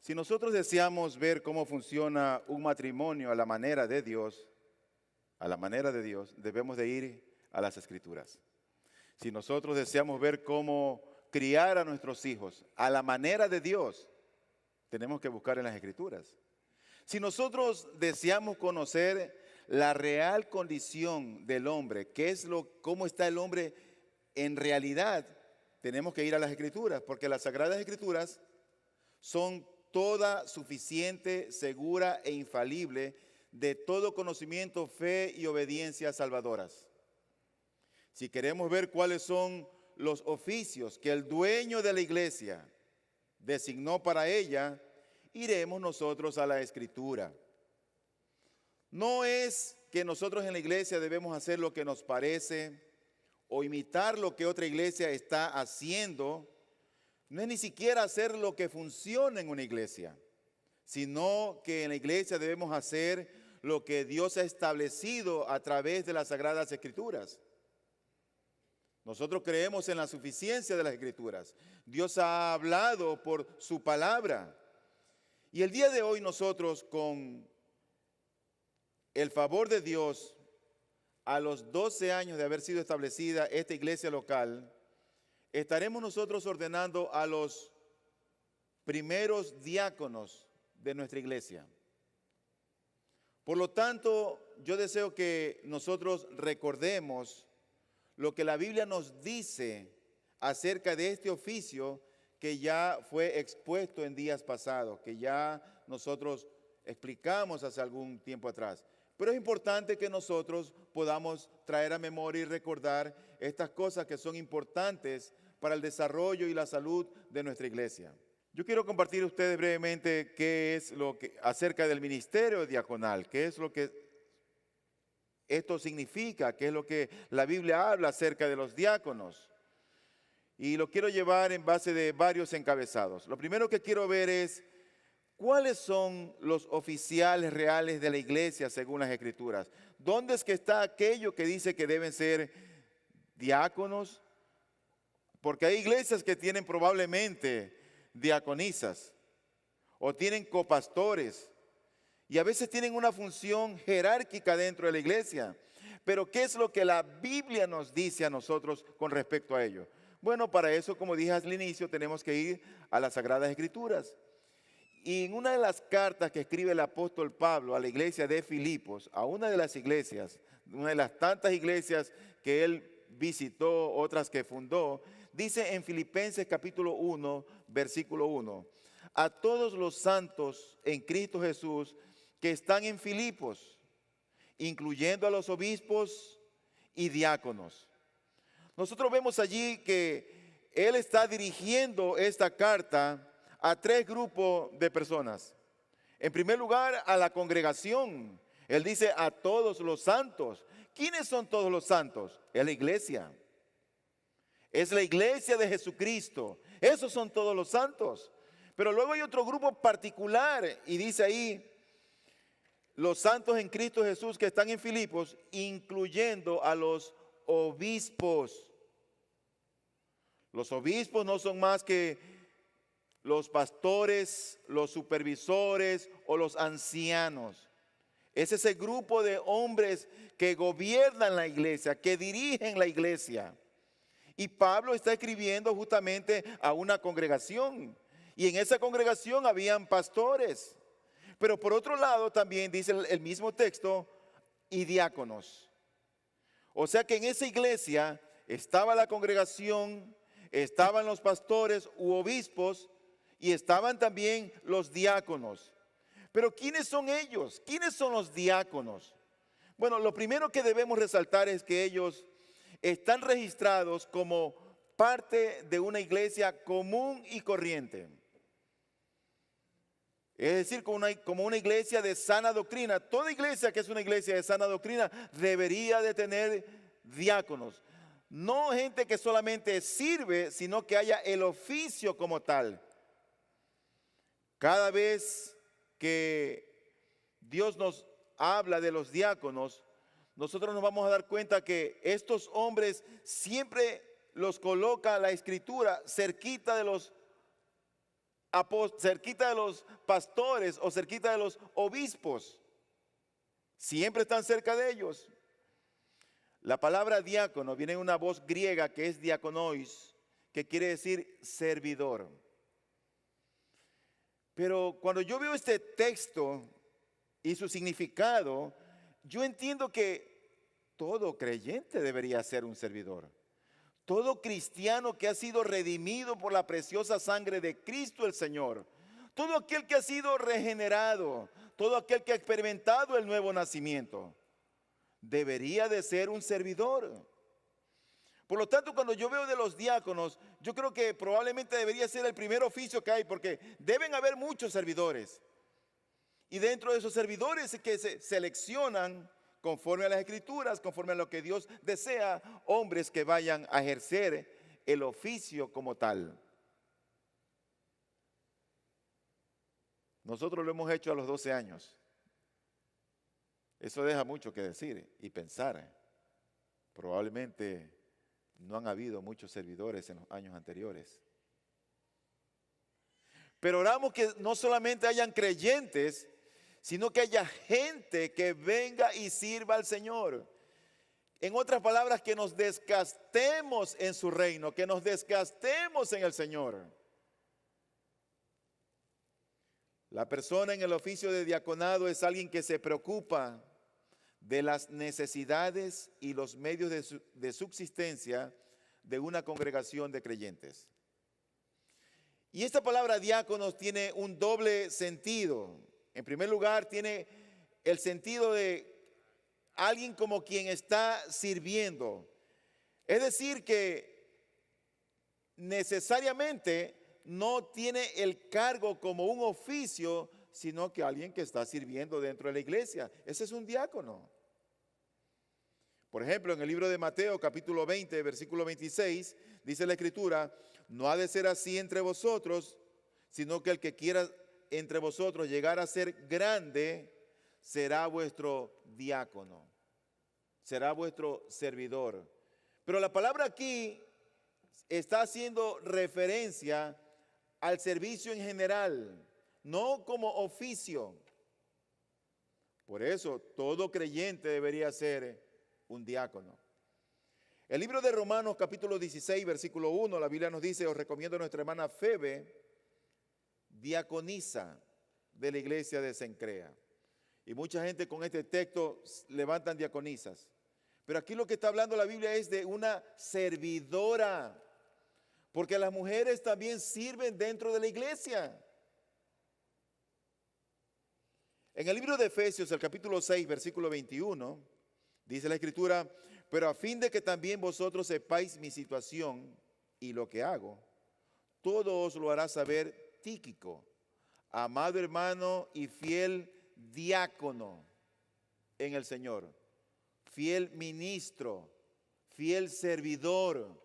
Si nosotros deseamos ver cómo funciona un matrimonio a la manera de Dios, debemos de ir a las Escrituras. Si nosotros deseamos ver cómo criar a nuestros hijos a la manera de Dios, tenemos que buscar en las Escrituras. Si nosotros deseamos conocer la real condición del hombre, cómo está el hombre en realidad, tenemos que ir a las Escrituras, porque las Sagradas Escrituras son toda suficiente, segura e infalible de todo conocimiento, fe y obediencia salvadoras. Si queremos ver cuáles son los oficios que el dueño de la iglesia designó para ella, iremos nosotros a la Escritura. No es que nosotros en la iglesia debemos hacer lo que nos parece o imitar lo que otra iglesia está haciendo. No es ni siquiera hacer lo que funciona en una iglesia, sino que en la iglesia debemos hacer lo que Dios ha establecido a través de las Sagradas Escrituras. Nosotros creemos en la suficiencia de las Escrituras. Dios ha hablado por su palabra. Y el día de hoy nosotros, con el favor de Dios, a los 12 años de haber sido establecida esta iglesia local, estaremos nosotros ordenando a los primeros diáconos de nuestra iglesia. Por lo tanto, yo deseo que nosotros recordemos lo que la Biblia nos dice acerca de este oficio que ya fue expuesto en días pasados, que ya nosotros explicamos hace algún tiempo atrás. Pero es importante que nosotros podamos traer a memoria y recordar estas cosas que son importantes para el desarrollo y la salud de nuestra iglesia. Yo quiero compartir a ustedes brevemente acerca del ministerio diaconal, qué es lo que esto significa, qué es lo que la Biblia habla acerca de los diáconos. Y lo quiero llevar en base de varios encabezados. Lo primero que quiero ver es cuáles son los oficiales reales de la iglesia según las Escrituras. ¿Dónde es que está aquello que dice que deben ser diáconos? Porque hay iglesias que tienen probablemente diaconisas o tienen copastores y a veces tienen una función jerárquica dentro de la iglesia. Pero ¿qué es lo que la Biblia nos dice a nosotros con respecto a ello? Bueno, para eso, como dije al inicio, tenemos que ir a las Sagradas Escrituras. Y en una de las cartas que escribe el apóstol Pablo a la iglesia de Filipos, a una de las iglesias, una de las tantas iglesias que él visitó, otras que fundó, dice en Filipenses capítulo 1, versículo 1, a todos los santos en Cristo Jesús que están en Filipos, incluyendo a los obispos y diáconos. Nosotros vemos allí que él está dirigiendo esta carta a tres grupos de personas. En primer lugar, a la congregación. Él dice a todos los santos. ¿Quiénes son todos los santos? Es la iglesia. Es la iglesia de Jesucristo. Esos son todos los santos. Pero luego hay otro grupo particular y dice ahí, los santos en Cristo Jesús que están en Filipos, incluyendo a los obispos. Los obispos no son más que los pastores, los supervisores o los ancianos. Es ese grupo de hombres que gobiernan la iglesia, que dirigen la iglesia. Y Pablo está escribiendo justamente a una congregación. Y en esa congregación habían pastores. Pero por otro lado también dice el mismo texto, y diáconos. O sea que en esa iglesia estaba la congregación, estaban los pastores u obispos y estaban también los diáconos. Pero ¿quiénes son ellos? ¿Quiénes son los diáconos? Bueno, lo primero que debemos resaltar es que ellos están registrados como parte de una iglesia común y corriente. Es decir, como una iglesia de sana doctrina. Toda iglesia que es una iglesia de sana doctrina debería de tener diáconos. No gente que solamente sirve, sino que haya el oficio como tal. Cada vez que Dios nos habla de los diáconos, nosotros nos vamos a dar cuenta que estos hombres siempre los coloca la Escritura cerquita de los cerquita de los pastores o cerquita de los obispos. Siempre están cerca de ellos. La palabra diácono viene de una voz griega que es diakonois, que quiere decir servidor. Pero cuando yo veo este texto y su significado, yo entiendo que todo creyente debería ser un servidor. Todo cristiano que ha sido redimido por la preciosa sangre de Cristo el Señor. Todo aquel que ha sido regenerado. Todo aquel que ha experimentado el nuevo nacimiento. Debería de ser un servidor. Por lo tanto, cuando yo veo de los diáconos, yo creo que probablemente debería ser el primer oficio que hay, porque deben haber muchos servidores. Y dentro de esos servidores que se seleccionan conforme a las Escrituras, conforme a lo que Dios desea, hombres que vayan a ejercer el oficio como tal. Nosotros lo hemos hecho a los 12 años. Eso deja mucho que decir y pensar. Probablemente no han habido muchos servidores en los años anteriores. Pero oramos que no solamente hayan creyentes, sino que haya gente que venga y sirva al Señor. En otras palabras, que nos desgastemos en su reino, que nos desgastemos en el Señor. La persona en el oficio de diaconado es alguien que se preocupa de las necesidades y los medios de subsistencia de una congregación de creyentes. Y esta palabra diáconos tiene un doble sentido. En primer lugar, tiene el sentido de alguien como quien está sirviendo. Es decir, que necesariamente no tiene el cargo como un oficio, sino que alguien que está sirviendo dentro de la iglesia. Ese es un diácono. Por ejemplo, en el libro de Mateo, capítulo 20, versículo 26, dice la Escritura: no ha de ser así entre vosotros, sino que el que quiera entre vosotros llegar a ser grande, será vuestro diácono, será vuestro servidor. Pero la palabra aquí está haciendo referencia al servicio en general, no como oficio. Por eso todo creyente debería ser un diácono. El libro de Romanos capítulo 16 versículo 1, la Biblia nos dice: os recomiendo a nuestra hermana Febe, diaconisa de la iglesia de Cencrea. Y mucha gente con este texto levantan diaconisas. Pero aquí lo que está hablando la Biblia es de una servidora, porque las mujeres también sirven dentro de la iglesia. En el libro de Efesios, el capítulo 6, versículo 21, dice la Escritura: pero a fin de que también vosotros sepáis mi situación y lo que hago, todo os lo hará saber Tíquico, amado hermano y fiel diácono en el Señor, fiel ministro, fiel servidor.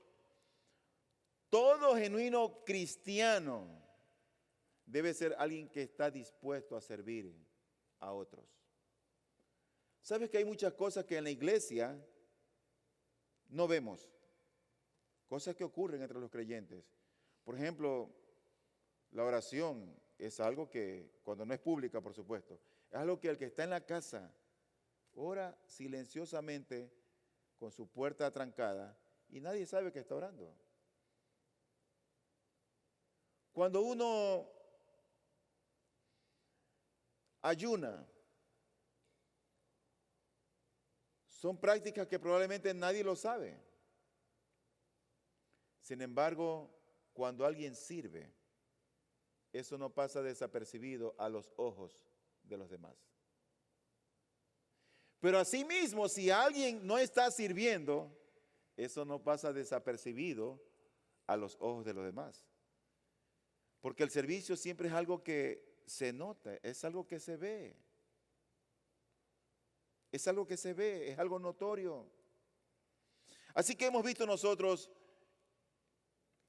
Todo genuino cristiano debe ser alguien que está dispuesto a servir a otros. ¿Sabes que hay muchas cosas que en la iglesia no vemos? Cosas que ocurren entre los creyentes. Por ejemplo, la oración es algo que, cuando no es pública, por supuesto, es algo que el que está en la casa ora silenciosamente con su puerta trancada y nadie sabe que está orando. Cuando uno ayuna, son prácticas que probablemente nadie lo sabe. Sin embargo, cuando alguien sirve, eso no pasa desapercibido a los ojos de los demás. Pero asimismo, si alguien no está sirviendo, eso no pasa desapercibido a los ojos de los demás. Porque el servicio siempre es algo que se nota, es algo que se ve. Es algo que se ve, es algo notorio. Así que hemos visto nosotros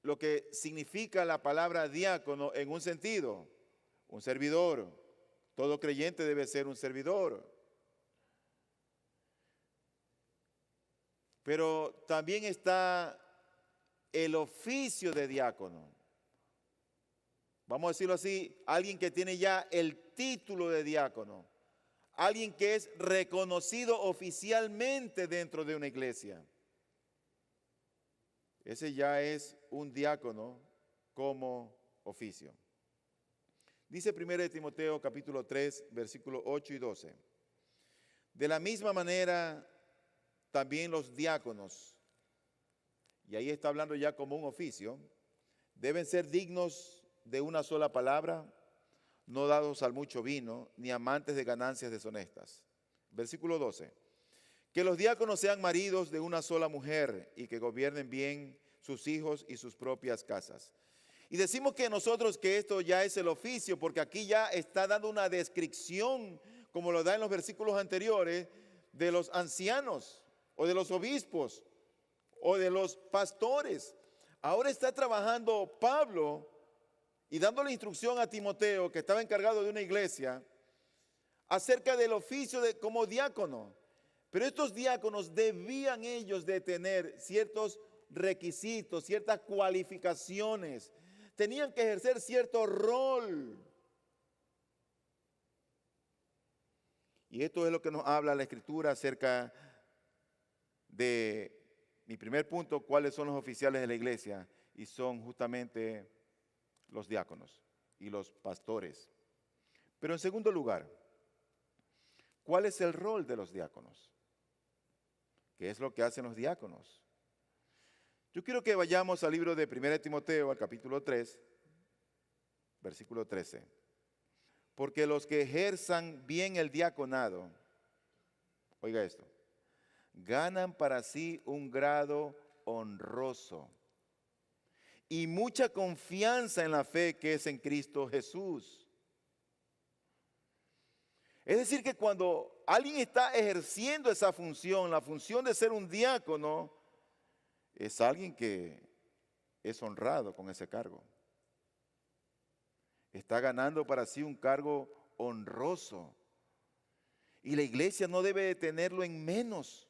lo que significa la palabra diácono en un sentido: un servidor. Todo creyente debe ser un servidor. Pero también está el oficio de diácono. vamos a decirlo así, alguien que tiene ya el título de diácono, alguien que es reconocido oficialmente dentro de una iglesia. Ese ya es un diácono como oficio. Dice 1 Timoteo capítulo 3, versículos 8 y 12. De la misma manera, también los diáconos, y ahí está hablando ya como un oficio, deben ser dignos de una sola palabra, no dados al mucho vino, ni amantes de ganancias deshonestas. Versículo 12. Que los diáconos sean maridos de una sola mujer y que gobiernen bien sus hijos y sus propias casas. Y decimos que nosotros que esto ya es el oficio, porque aquí ya está dando una descripción, como lo da en los versículos anteriores, de los ancianos o de los obispos o de los pastores. Ahora está trabajando Pablo y dándole instrucción a Timoteo, que estaba encargado de una iglesia, acerca del oficio como diácono. Pero estos diáconos debían ellos de tener ciertos requisitos, ciertas cualificaciones. Tenían que ejercer cierto rol. Y esto es lo que nos habla la Escritura acerca de mi primer punto, cuáles son los oficiales de la iglesia. Y son justamente los diáconos y los pastores. Pero en segundo lugar, ¿cuál es el rol de los diáconos? ¿Qué es lo que hacen los diáconos? Yo quiero que vayamos al libro de 1 Timoteo, al capítulo 3, versículo 13. Porque los que ejerzan bien el diaconado, oiga esto, ganan para sí un grado honroso y mucha confianza en la fe que es en Cristo Jesús. Es decir, que cuando alguien está ejerciendo esa función, la función de ser un diácono, es alguien que es honrado con ese cargo. Está ganando para sí un cargo honroso. Y la iglesia no debe de tenerlo en menos.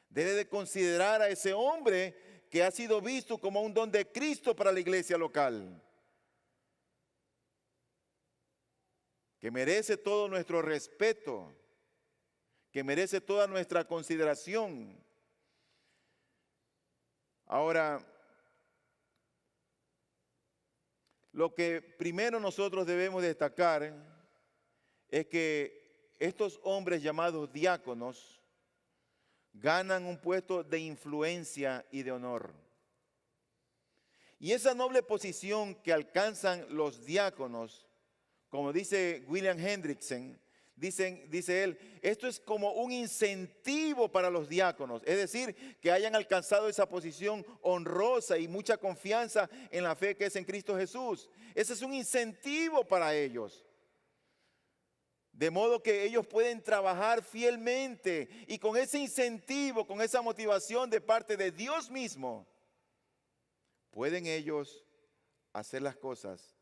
Debe de considerar a ese hombre que ha sido visto como un don de Cristo para la iglesia local, que merece todo nuestro respeto, que merece toda nuestra consideración. Ahora, lo que primero nosotros debemos destacar es que estos hombres llamados diáconos ganan un puesto de influencia y de honor. Y esa noble posición que alcanzan los diáconos, como dice William Hendrickson, dice él, esto es como un incentivo para los diáconos, es decir, que hayan alcanzado esa posición honrosa y mucha confianza en la fe que es en Cristo Jesús. Ese es un incentivo para ellos. De modo que ellos pueden trabajar fielmente y con ese incentivo, con esa motivación de parte de Dios mismo, pueden ellos hacer las cosas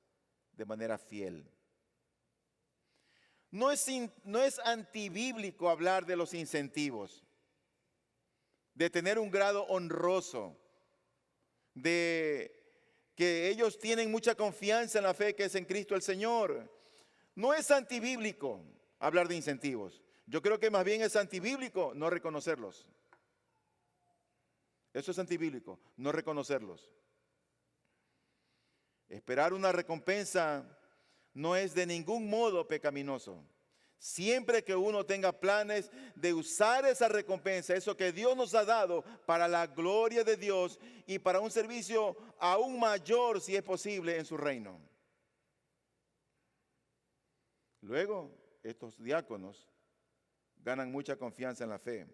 de manera fiel. No es antibíblico hablar de los incentivos, de tener un grado honroso, de que ellos tienen mucha confianza en la fe que es en Cristo el Señor. No es antibíblico hablar de incentivos. Yo creo que más bien es antibíblico no reconocerlos. Eso es antibíblico, no reconocerlos. Esperar una recompensa no es de ningún modo pecaminoso. Siempre que uno tenga planes de usar esa recompensa, eso que Dios nos ha dado para la gloria de Dios y para un servicio aún mayor, si es posible, en su reino. Luego, estos diáconos ganan mucha confianza en la fe.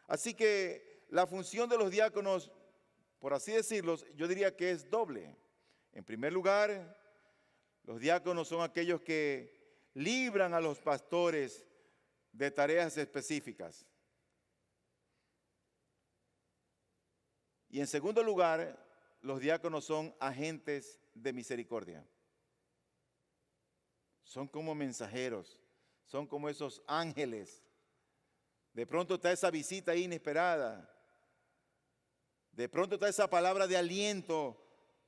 Así que la función de los diáconos, por así decirlo, yo diría que es doble. En primer lugar, los diáconos son aquellos que libran a los pastores de tareas específicas. Y en segundo lugar, los diáconos son agentes de misericordia. Son como mensajeros, son como esos ángeles. De pronto está esa visita inesperada. De pronto está esa palabra de aliento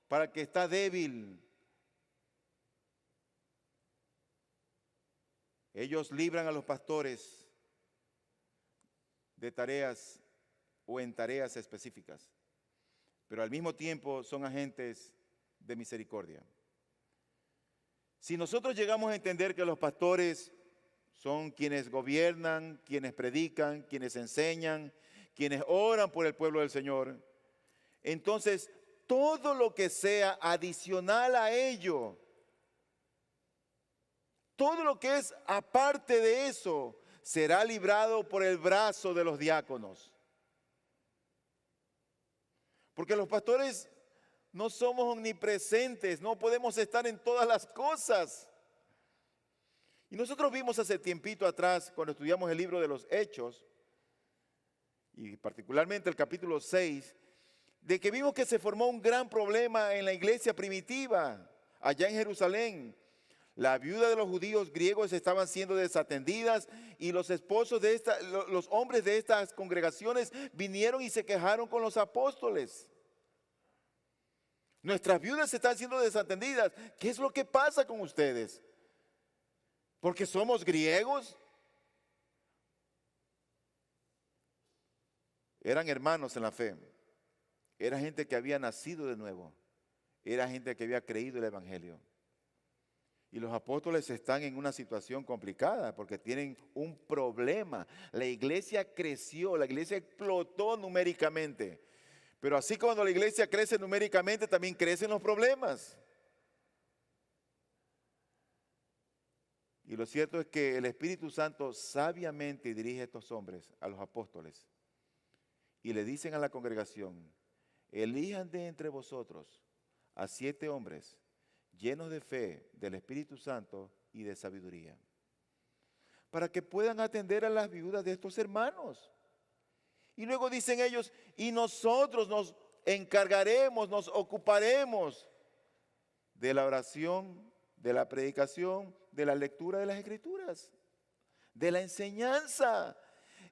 para el que está débil. Ellos libran a los pastores de tareas o en tareas específicas, pero al mismo tiempo son agentes de misericordia. Si nosotros llegamos a entender que los pastores son quienes gobiernan, quienes predican, quienes enseñan, quienes oran por el pueblo del Señor, entonces todo lo que sea adicional a ello, todo lo que es aparte de eso, será librado por el brazo de los diáconos. Porque los pastores no somos omnipresentes, no podemos estar en todas las cosas. Y nosotros vimos hace tiempito atrás, cuando estudiamos el libro de los Hechos, y particularmente el capítulo 6, de que vimos que se formó un gran problema en la iglesia primitiva, allá en Jerusalén. La viuda de los judíos griegos estaban siendo desatendidas y los esposos de los hombres de estas congregaciones vinieron y se quejaron con los apóstoles. Nuestras viudas están siendo desatendidas. ¿Qué es lo que pasa con ustedes? ¿Porque somos griegos? Eran hermanos en la fe. Era gente que había nacido de nuevo. Era gente que había creído el evangelio. Y los apóstoles están en una situación complicada porque tienen un problema. La iglesia creció, la iglesia explotó numéricamente. Pero así cuando la iglesia crece numéricamente, también crecen los problemas. Y lo cierto es que el Espíritu Santo sabiamente dirige a estos hombres, a los apóstoles, y le dicen a la congregación: elijan de entre vosotros a 7 hombres llenos de fe, del Espíritu Santo y de sabiduría, para que puedan atender a las viudas de estos hermanos. Y luego dicen ellos: y nosotros nos encargaremos, nos ocuparemos de la oración, de la predicación, de la lectura de las Escrituras, de la enseñanza.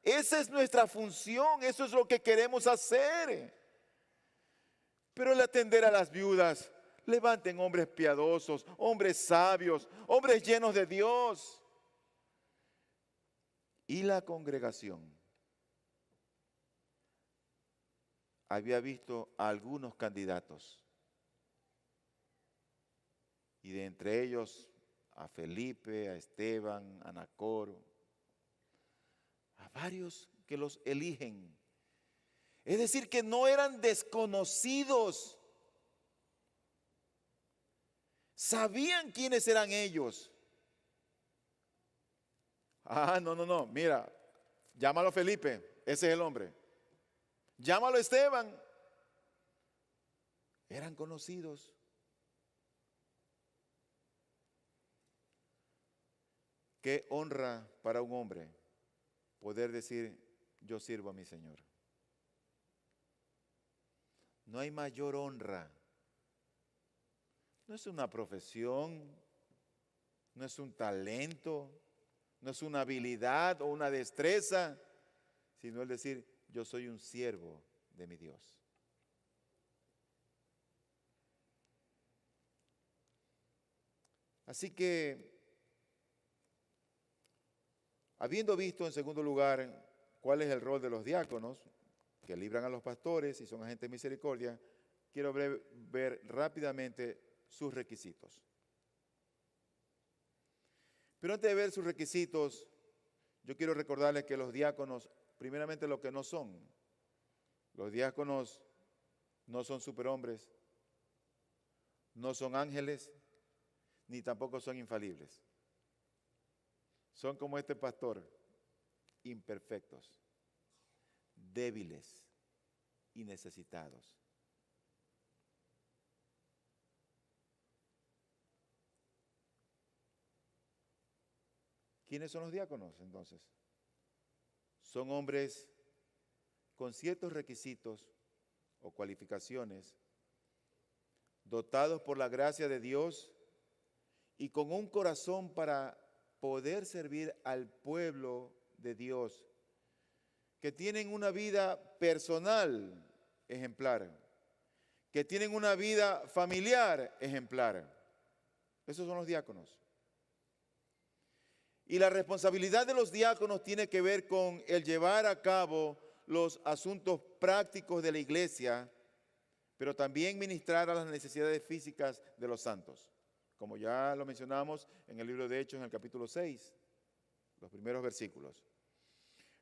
Esa es nuestra función, eso es lo que queremos hacer. Pero el atender a las viudas, levanten hombres piadosos, hombres sabios, hombres llenos de Dios. Y la congregación había visto a algunos candidatos, y de entre ellos a Felipe, a Esteban, a Nacor, a varios que los eligen. Es decir, que no eran desconocidos, sabían quiénes eran ellos. No, mira, llámalo Felipe, ese es el hombre. Llámalo Esteban. Eran conocidos. Qué honra para un hombre poder decir: yo sirvo a mi Señor. No hay mayor honra. No es una profesión, no es un talento, no es una habilidad o una destreza, sino el decir: yo soy un siervo de mi Dios. Así que, habiendo visto en segundo lugar cuál es el rol de los diáconos, que libran a los pastores y son agentes de misericordia, quiero ver rápidamente sus requisitos. Pero antes de ver sus requisitos, yo quiero recordarles que los diáconos, primeramente, lo que no son. Los diáconos no son superhombres, no son ángeles, ni tampoco son infalibles. Son como este pastor, imperfectos, débiles y necesitados. ¿Quiénes son los diáconos entonces? Son hombres con ciertos requisitos o cualificaciones, dotados por la gracia de Dios y con un corazón para poder servir al pueblo de Dios, que tienen una vida personal ejemplar, que tienen una vida familiar ejemplar. Esos son los diáconos. Y la responsabilidad de los diáconos tiene que ver con el llevar a cabo los asuntos prácticos de la iglesia, pero también ministrar a las necesidades físicas de los santos, como ya lo mencionamos en el libro de Hechos en el capítulo 6, los primeros versículos.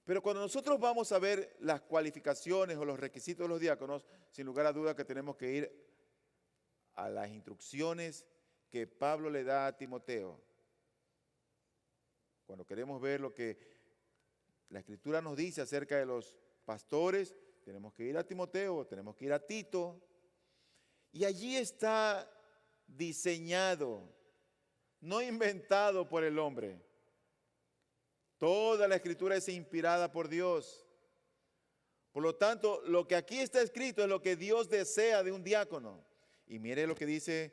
Pero cuando nosotros vamos a ver las cualificaciones o los requisitos de los diáconos, sin lugar a duda que tenemos que ir a las instrucciones que Pablo le da a Timoteo. Cuando queremos ver lo que la Escritura nos dice acerca de los pastores, tenemos que ir a Timoteo, tenemos que ir a Tito. Y allí está diseñado, no inventado por el hombre. Toda la Escritura es inspirada por Dios. Por lo tanto, lo que aquí está escrito es lo que Dios desea de un diácono. Y mire lo que dice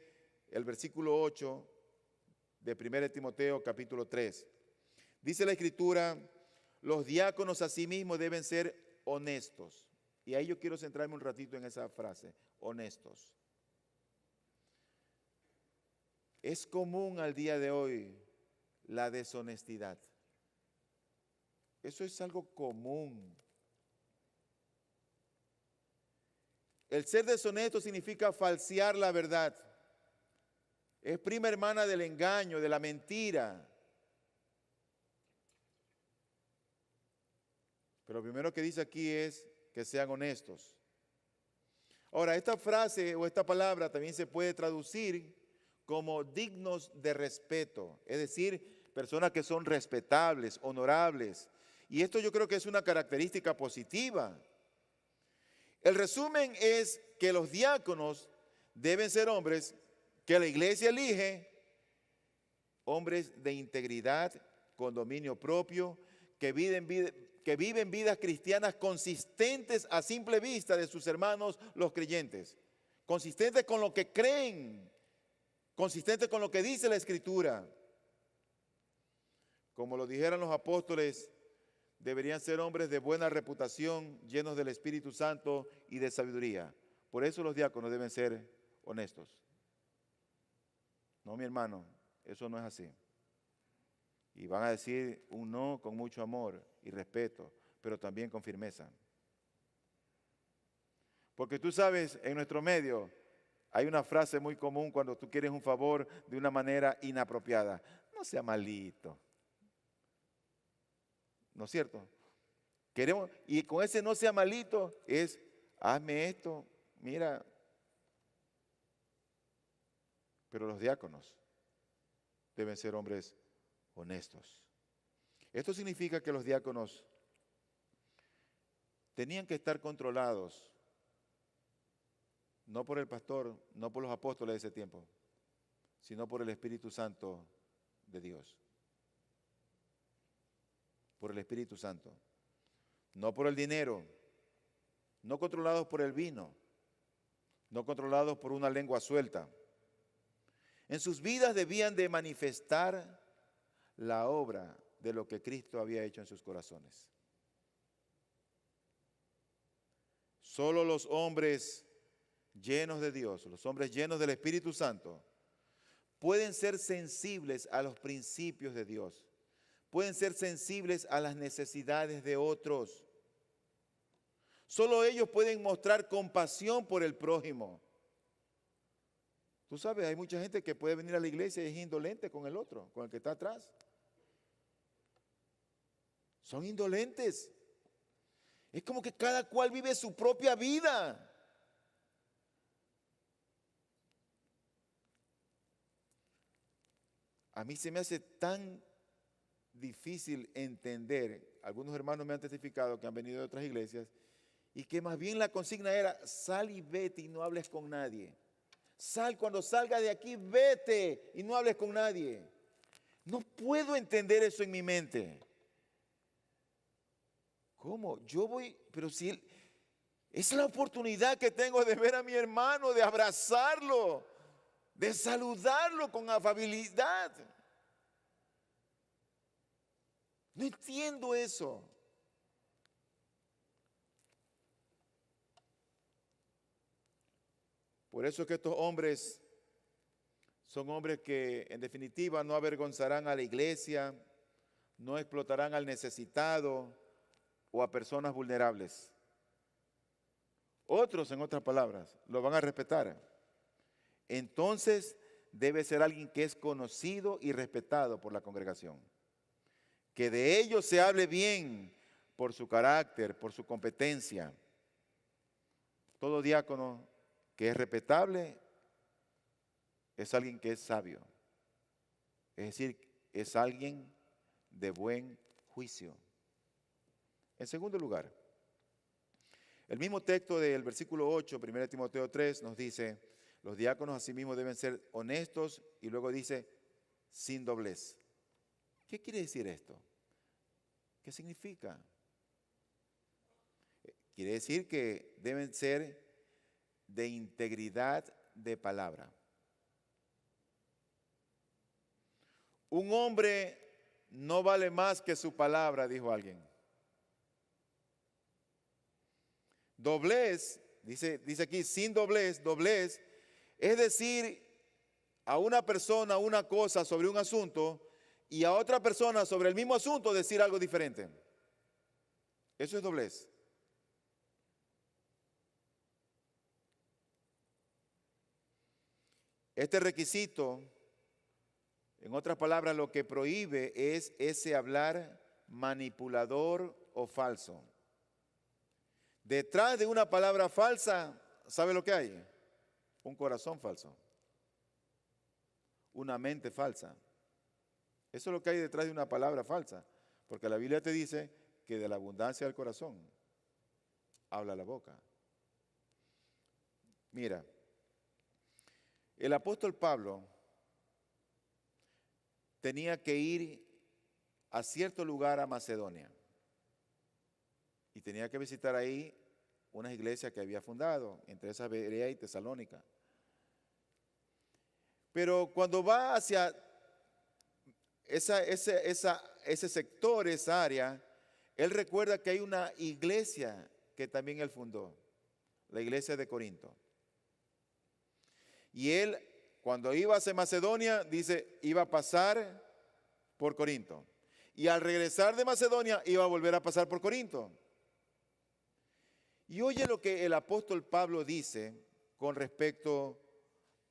el versículo 8 de 1 Timoteo capítulo 3. Dice la Escritura, los diáconos asimismo deben ser honestos. Y ahí yo quiero centrarme un ratito en esa frase, honestos. Es común al día de hoy la deshonestidad. Eso es algo común. El ser deshonesto significa falsear la verdad. Es prima hermana del engaño, de la mentira. Pero lo primero que dice aquí es que sean honestos. Ahora, esta frase o esta palabra también se puede traducir como dignos de respeto, es decir, personas que son respetables, honorables. Y esto yo creo que es una característica positiva. El resumen es que los diáconos deben ser hombres que la iglesia elige, hombres de integridad, con dominio propio, que viven vidas cristianas consistentes a simple vista de sus hermanos los creyentes, consistentes con lo que creen, consistentes con lo que dice la Escritura. Como lo dijeron los apóstoles, deberían ser hombres de buena reputación, llenos del Espíritu Santo y de sabiduría. Por eso los diáconos deben ser honestos. No, mi hermano, eso no es así. Y van a decir un no con mucho amor y respeto, pero también con firmeza. Porque tú sabes, en nuestro medio hay una frase muy común cuando tú quieres un favor de una manera inapropiada. No sea malito. ¿No es cierto? Queremos, y con ese no sea malito es, hazme esto, mira. Pero los diáconos deben ser hombres honestos. Esto significa que los diáconos tenían que estar controlados, no por el pastor, no por los apóstoles de ese tiempo, sino por el Espíritu Santo de Dios. Por el Espíritu Santo. No por el dinero, no controlados por el vino, no controlados por una lengua suelta. En sus vidas debían de manifestar la obra de lo que Cristo había hecho en sus corazones. Solo los hombres llenos de Dios, los hombres llenos del Espíritu Santo, pueden ser sensibles a los principios de Dios. Pueden ser sensibles a las necesidades de otros. Solo ellos pueden mostrar compasión por el prójimo. Tú sabes, hay mucha gente que puede venir a la iglesia y es indolente con el otro, con el que está atrás. Son indolentes. Es como que cada cual vive su propia vida. A mí se me hace tan difícil entender, algunos hermanos me han testificado que han venido de otras iglesias, y que más bien la consigna era, sal y vete y no hables con nadie. Sal, cuando salgas de aquí, vete y no hables con nadie. No puedo entender eso en mi mente. ¿Cómo? Yo voy, pero si es la oportunidad que tengo de ver a mi hermano, de abrazarlo, de saludarlo con afabilidad. No entiendo eso. Por eso es que estos hombres son hombres que en definitiva no avergonzarán a la iglesia, no explotarán al necesitado o a personas vulnerables. Otros, en otras palabras, lo van a respetar. Entonces, debe ser alguien que es conocido y respetado por la congregación. Que de ellos se hable bien por su carácter, por su competencia. Todo diácono que es respetable es alguien que es sabio. Es decir, es alguien de buen juicio. En segundo lugar, el mismo texto del versículo 8, 1 Timoteo 3, nos dice, los diáconos asimismo deben ser honestos, y luego dice, sin doblez. ¿Qué quiere decir esto? ¿Qué significa? Quiere decir que deben ser de integridad de palabra. Un hombre no vale más que su palabra, dijo alguien. Doblez, dice aquí, sin doblez, doblez, es decir a una persona una cosa sobre un asunto y a otra persona sobre el mismo asunto decir algo diferente. Eso es doblez. Este requisito, en otras palabras, lo que prohíbe es ese hablar manipulador o falso. Detrás de una palabra falsa, ¿sabe lo que hay? Un corazón falso. Una mente falsa. Eso es lo que hay detrás de una palabra falsa. Porque la Biblia te dice que de la abundancia del corazón habla la boca. Mira, el apóstol Pablo tenía que ir a cierto lugar a Macedonia. Y tenía que visitar ahí unas iglesias que había fundado, entre esas Berea y Tesalónica. Pero cuando va hacia ese sector, esa área, él recuerda que hay una iglesia que también él fundó, la iglesia de Corinto. Y él, cuando iba hacia Macedonia, dice, iba a pasar por Corinto. Y al regresar de Macedonia, iba a volver a pasar por Corinto. Y oye lo que el apóstol Pablo dice con respecto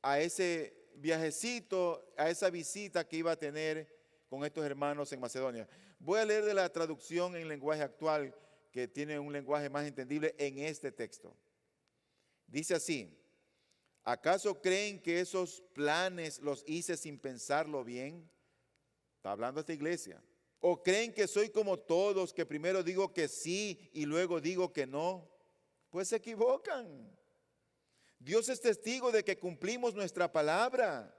a ese viajecito, a esa visita que iba a tener con estos hermanos en Macedonia. Voy a leer de la traducción en lenguaje actual, que tiene un lenguaje más entendible en este texto. Dice así, ¿acaso creen que esos planes los hice sin pensarlo bien? Está hablando esta iglesia. ¿O creen que soy como todos, que primero digo que sí y luego digo que no? Pues se equivocan. Dios es testigo de que cumplimos nuestra palabra.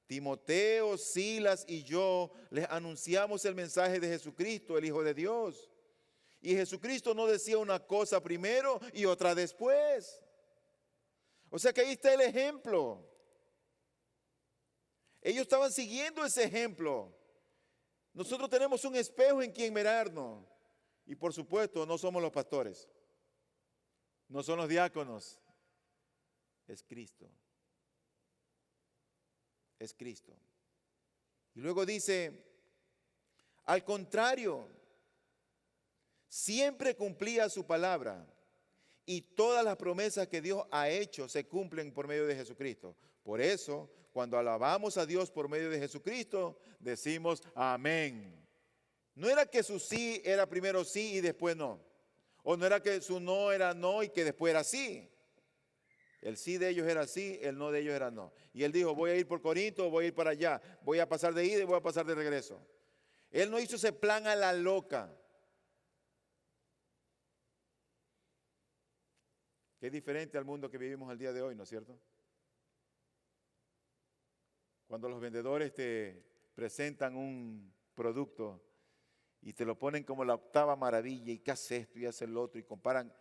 Timoteo, Silas y yo les anunciamos el mensaje de Jesucristo, el Hijo de Dios. Y Jesucristo no decía una cosa primero y otra después. O sea que ahí está el ejemplo. Ellos estaban siguiendo ese ejemplo. Nosotros tenemos un espejo en quien mirarnos. Y por supuesto no somos los pastores. No son los diáconos. Es Cristo. Es Cristo. Y luego dice, al contrario, siempre cumplía su palabra y todas las promesas que Dios ha hecho se cumplen por medio de Jesucristo. Por eso, cuando alabamos a Dios por medio de Jesucristo, decimos amén. No era que su sí era primero sí y después no. O no era que su no era no y que después era sí. El sí de ellos era sí, el no de ellos era no. Y él dijo, voy a ir por Corinto, voy a ir para allá, voy a pasar de ida y voy a pasar de regreso. Él no hizo ese plan a la loca. Que es diferente al mundo que vivimos al día de hoy, ¿no es cierto? Cuando los vendedores te presentan un producto y te lo ponen como la octava maravilla y qué hace esto y hace lo otro y comparan,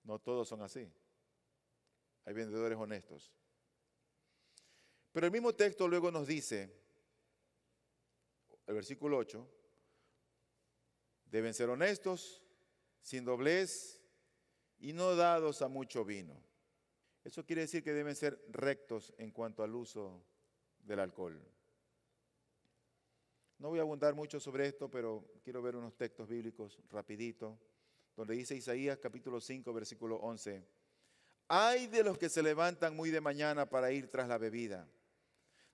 no todos son así. Hay vendedores honestos. Pero el mismo texto luego nos dice, el versículo 8, deben ser honestos, sin doblez y no dados a mucho vino. Eso quiere decir que deben ser rectos en cuanto al uso del alcohol. No voy a abundar mucho sobre esto, pero quiero ver unos textos bíblicos rapidito, donde dice Isaías capítulo 5, versículo 11. Ay de los que se levantan muy de mañana para ir tras la bebida,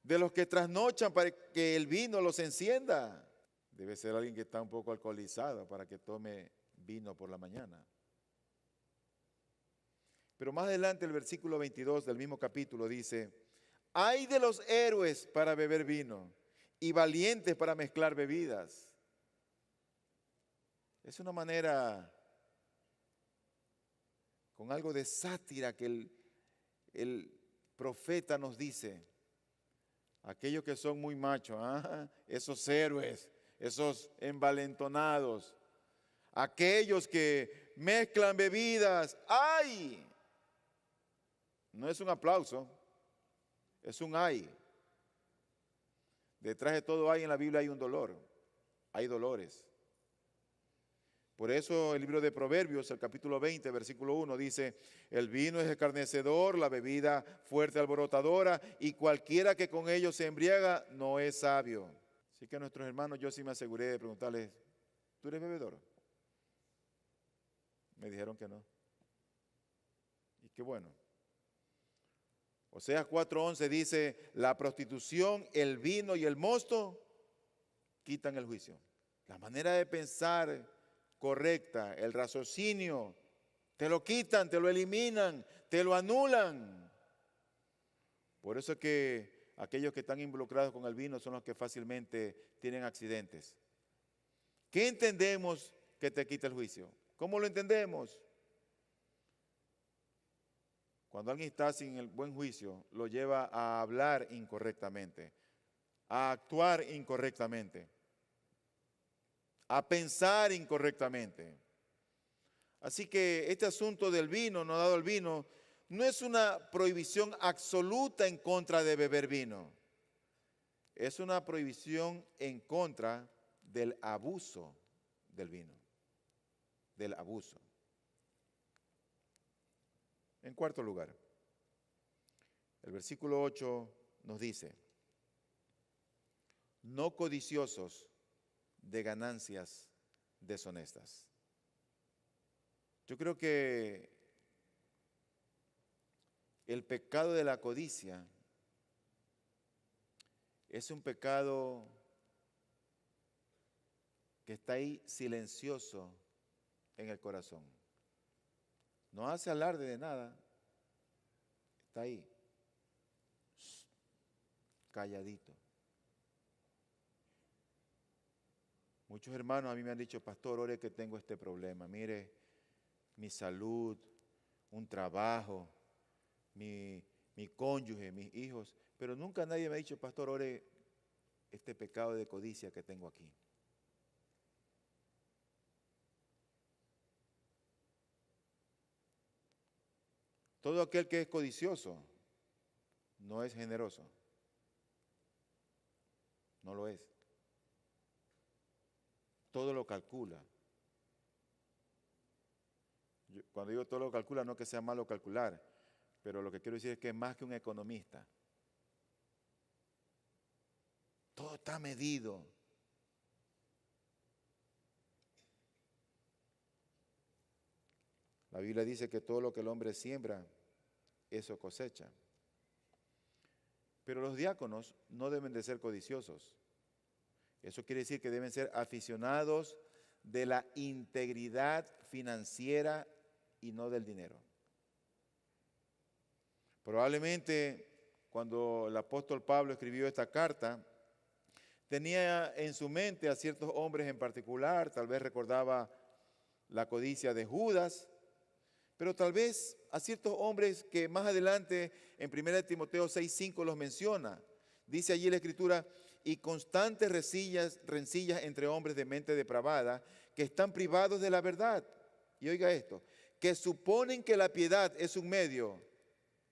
de los que trasnochan para que el vino los encienda. Debe ser alguien que está un poco alcoholizado para que tome vino por la mañana. Pero más adelante el versículo 22 del mismo capítulo dice, ay de los héroes para beber vino y valientes para mezclar bebidas. Es una manera con algo de sátira que el profeta nos dice, aquellos que son muy machos, esos héroes, esos envalentonados, aquellos que mezclan bebidas, ¡ay! No es un aplauso, es un ay. Detrás de todo ay en la Biblia hay un dolor, hay dolores. Por eso el libro de Proverbios, el capítulo 20, versículo 1, dice, el vino es escarnecedor, la bebida fuerte alborotadora, y cualquiera que con ellos se embriaga no es sabio. Así que a nuestros hermanos yo sí me aseguré de preguntarles, ¿tú eres bebedor? Me dijeron que no. Y qué bueno. Oseas 4:11 dice, la prostitución, el vino y el mosto quitan el juicio. La manera de pensar correcta, el raciocinio, te lo quitan, te lo eliminan, te lo anulan. Por eso es que aquellos que están involucrados con el vino son los que fácilmente tienen accidentes. ¿Qué entendemos que te quita el juicio? ¿Cómo lo entendemos? Cuando alguien está sin el buen juicio, lo lleva a hablar incorrectamente, a actuar incorrectamente, a pensar incorrectamente. Así que este asunto del vino, no dado el vino, no es una prohibición absoluta en contra de beber vino. Es una prohibición en contra del abuso del vino, del abuso. En cuarto lugar, el versículo 8 nos dice, no codiciosos de ganancias deshonestas. Yo creo que el pecado de la codicia es un pecado que está ahí silencioso en el corazón. No hace alarde de nada, está ahí, calladito. Muchos hermanos a mí me han dicho, pastor, ore que tengo este problema. Mire, mi salud, un trabajo, mi cónyuge, mis hijos. Pero nunca nadie me ha dicho, pastor, ore este pecado de codicia que tengo aquí. Todo aquel que es codicioso no es generoso. No lo es. Todo lo calcula. Cuando digo todo lo calcula, no que sea malo calcular, pero lo que quiero decir es que es más que un economista. Todo está medido. La Biblia dice que todo lo que el hombre siembra, eso cosecha. Pero los diáconos no deben de ser codiciosos. Eso quiere decir que deben ser aficionados de la integridad financiera y no del dinero. Probablemente cuando el apóstol Pablo escribió esta carta, tenía en su mente a ciertos hombres en particular, tal vez recordaba la codicia de Judas, pero tal vez a ciertos hombres que más adelante en 1 Timoteo 6:5 los menciona. Dice allí la Escritura, y constantes rencillas entre hombres de mente depravada que están privados de la verdad. Y oiga esto, que suponen que la piedad es un medio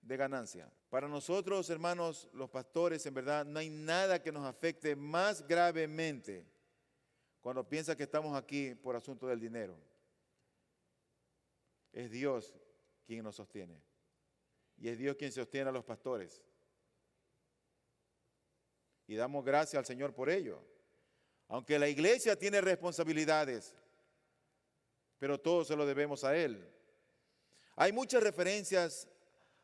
de ganancia. Para nosotros, hermanos, los pastores, en verdad, no hay nada que nos afecte más gravemente cuando piensa que estamos aquí por asunto del dinero. Es Dios quien nos sostiene. Y es Dios quien sostiene a los pastores. y damos gracias al Señor por ello. Aunque la iglesia tiene responsabilidades, pero todo se lo debemos a Él. Hay muchas referencias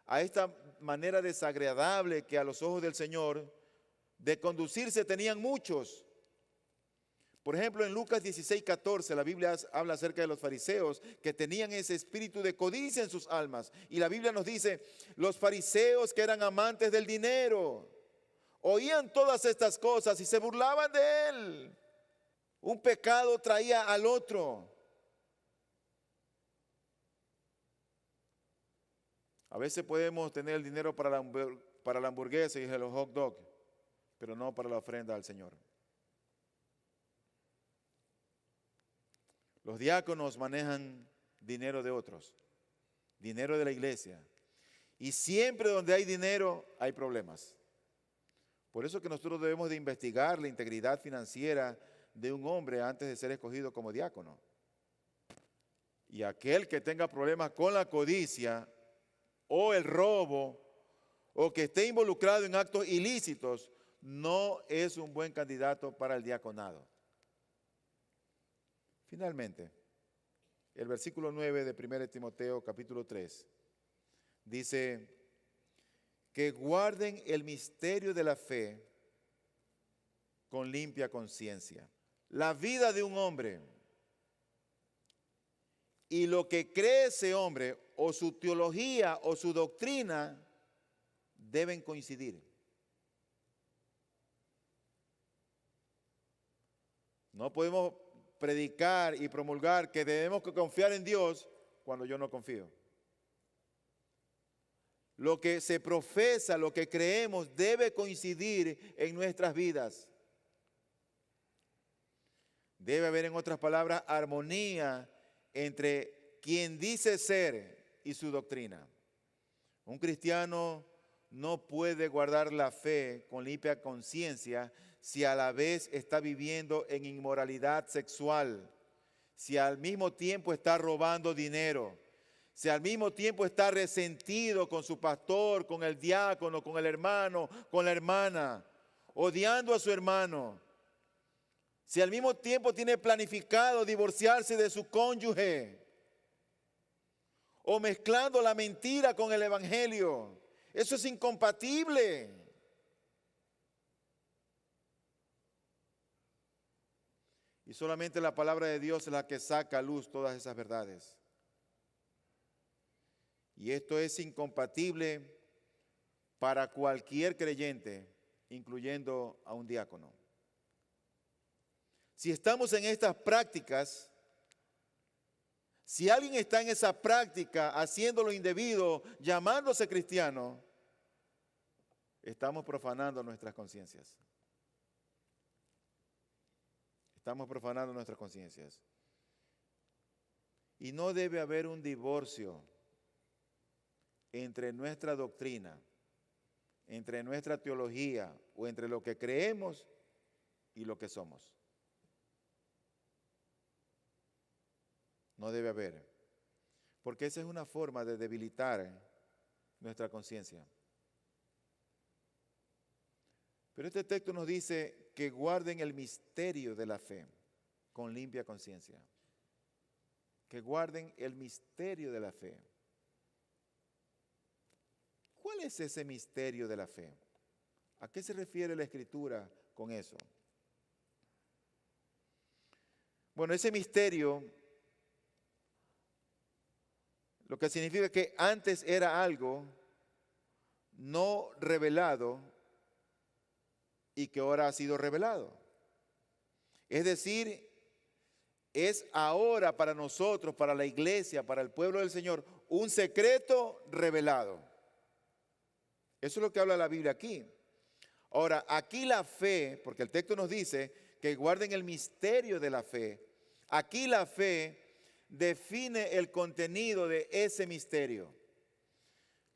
a esta manera desagradable que a los ojos del Señor de conducirse tenían muchos. Por ejemplo, en Lucas 16:14, la Biblia habla acerca de los fariseos que tenían ese espíritu de codicia en sus almas. Y la Biblia nos dice, los fariseos que eran amantes del dinero, oían todas estas cosas y se burlaban de él. Un pecado traía al otro. A veces podemos tener el dinero para la hamburguesa y los hot dogs, pero no para la ofrenda al Señor. Los diáconos manejan dinero de otros, dinero de la iglesia. Y siempre donde hay dinero hay problemas. Por eso que nosotros debemos de investigar la integridad financiera de un hombre antes de ser escogido como diácono. Y aquel que tenga problemas con la codicia o el robo o que esté involucrado en actos ilícitos, no es un buen candidato para el diaconado. Finalmente, el versículo 9 de 1 Timoteo capítulo 3 dice que guarden el misterio de la fe con limpia conciencia. La vida de un hombre y lo que cree ese hombre, o su teología o su doctrina, deben coincidir. No podemos predicar y promulgar que debemos confiar en Dios cuando yo no confío. Lo que se profesa, lo que creemos, debe coincidir en nuestras vidas. Debe haber, en otras palabras, armonía entre quien dice ser y su doctrina. Un cristiano no puede guardar la fe con limpia conciencia si a la vez está viviendo en inmoralidad sexual, si al mismo tiempo está robando dinero, si al mismo tiempo está resentido con su pastor, con el diácono, con el hermano, con la hermana, odiando a su hermano, si al mismo tiempo tiene planificado divorciarse de su cónyuge, o mezclando la mentira con el evangelio. Eso es incompatible. Y solamente la palabra de Dios es la que saca a luz todas esas verdades. Y esto es incompatible para cualquier creyente, incluyendo a un diácono. Si estamos en estas prácticas, si alguien está en esa práctica, haciendo lo indebido, llamándose cristiano, estamos profanando nuestras conciencias. Estamos profanando nuestras conciencias. Y no debe haber un divorcio entre nuestra doctrina, entre nuestra teología o entre lo que creemos y lo que somos. No debe haber, porque esa es una forma de debilitar nuestra conciencia. Pero este texto nos dice que guarden el misterio de la fe con limpia conciencia. Que guarden el misterio de la fe. ¿Cuál es ese misterio de la fe? ¿A qué se refiere la Escritura con eso? Bueno, ese misterio, lo que significa que antes era algo no revelado y que ahora ha sido revelado. Es decir, es ahora para nosotros, para la iglesia, para el pueblo del Señor, un secreto revelado. Eso es lo que habla la Biblia aquí. Ahora, aquí la fe, porque el texto nos dice que guarden el misterio de la fe. Aquí la fe define el contenido de ese misterio.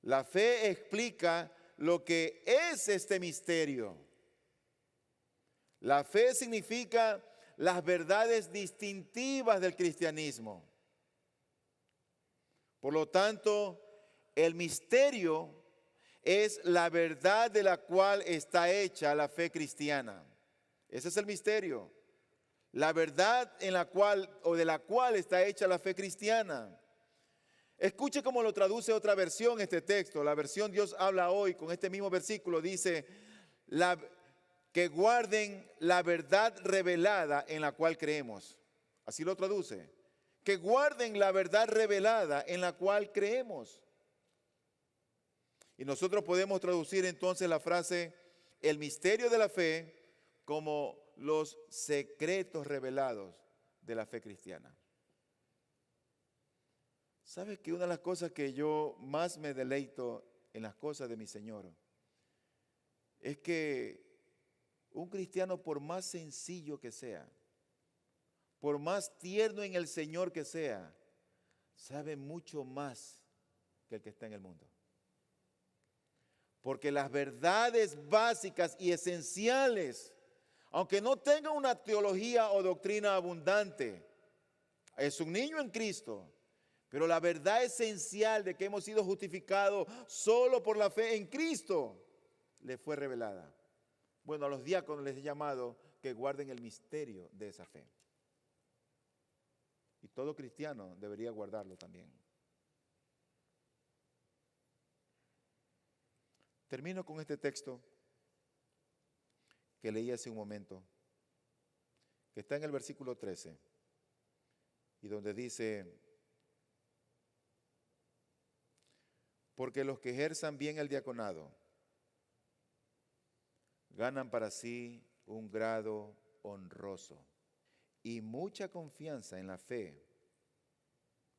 La fe explica lo que es este misterio. La fe significa las verdades distintivas del cristianismo. Por lo tanto, el misterio es la verdad de la cual está hecha la fe cristiana. Ese es el misterio. La verdad en la cual o de la cual está hecha la fe cristiana. Escuche cómo lo traduce otra versión este texto. La versión Dios habla hoy con este mismo versículo. Dice que guarden la verdad revelada en la cual creemos. Así lo traduce. Que guarden la verdad revelada en la cual creemos. Y nosotros podemos traducir entonces la frase, el misterio de la fe, como los secretos revelados de la fe cristiana. ¿Sabes que una de las cosas que yo más me deleito en las cosas de mi Señor es que un cristiano, por más sencillo que sea, por más tierno en el Señor que sea, sabe mucho más que el que está en el mundo? Porque las verdades básicas y esenciales, aunque no tenga una teología o doctrina abundante, es un niño en Cristo, pero la verdad esencial de que hemos sido justificados solo por la fe en Cristo le fue revelada. Bueno, a los diáconos les he llamado que guarden el misterio de esa fe. Y todo cristiano debería guardarlo también. Termino con este texto que leí hace un momento, que está en el versículo 13, y donde dice: porque los que ejerzan bien el diaconado ganan para sí un grado honroso y mucha confianza en la fe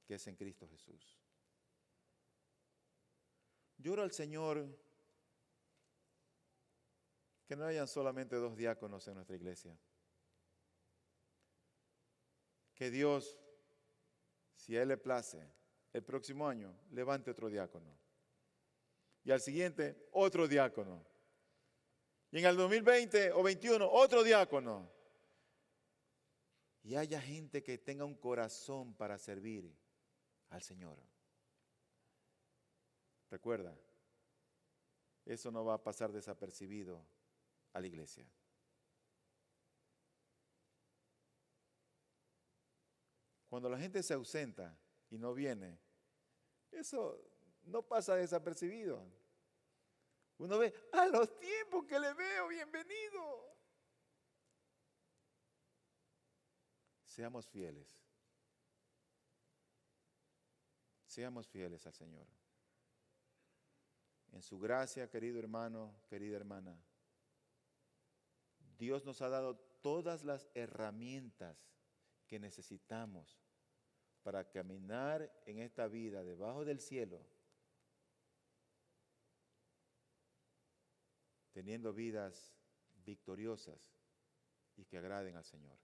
que es en Cristo Jesús. Yo oro al Señor que no hayan solamente 2 diáconos en nuestra iglesia. Que Dios, si a Él le place, el próximo año levante otro diácono. Y al siguiente, otro diácono. Y en el 2020 o 21, otro diácono. Y haya gente que tenga un corazón para servir al Señor. Recuerda, eso no va a pasar desapercibido a la iglesia. Cuando la gente se ausenta y no viene, eso no pasa desapercibido. Uno ve, a los tiempos que le veo, bienvenido. Seamos fieles. Seamos fieles al Señor. En su gracia, querido hermano, querida hermana, Dios nos ha dado todas las herramientas que necesitamos para caminar en esta vida debajo del cielo, teniendo vidas victoriosas y que agraden al Señor.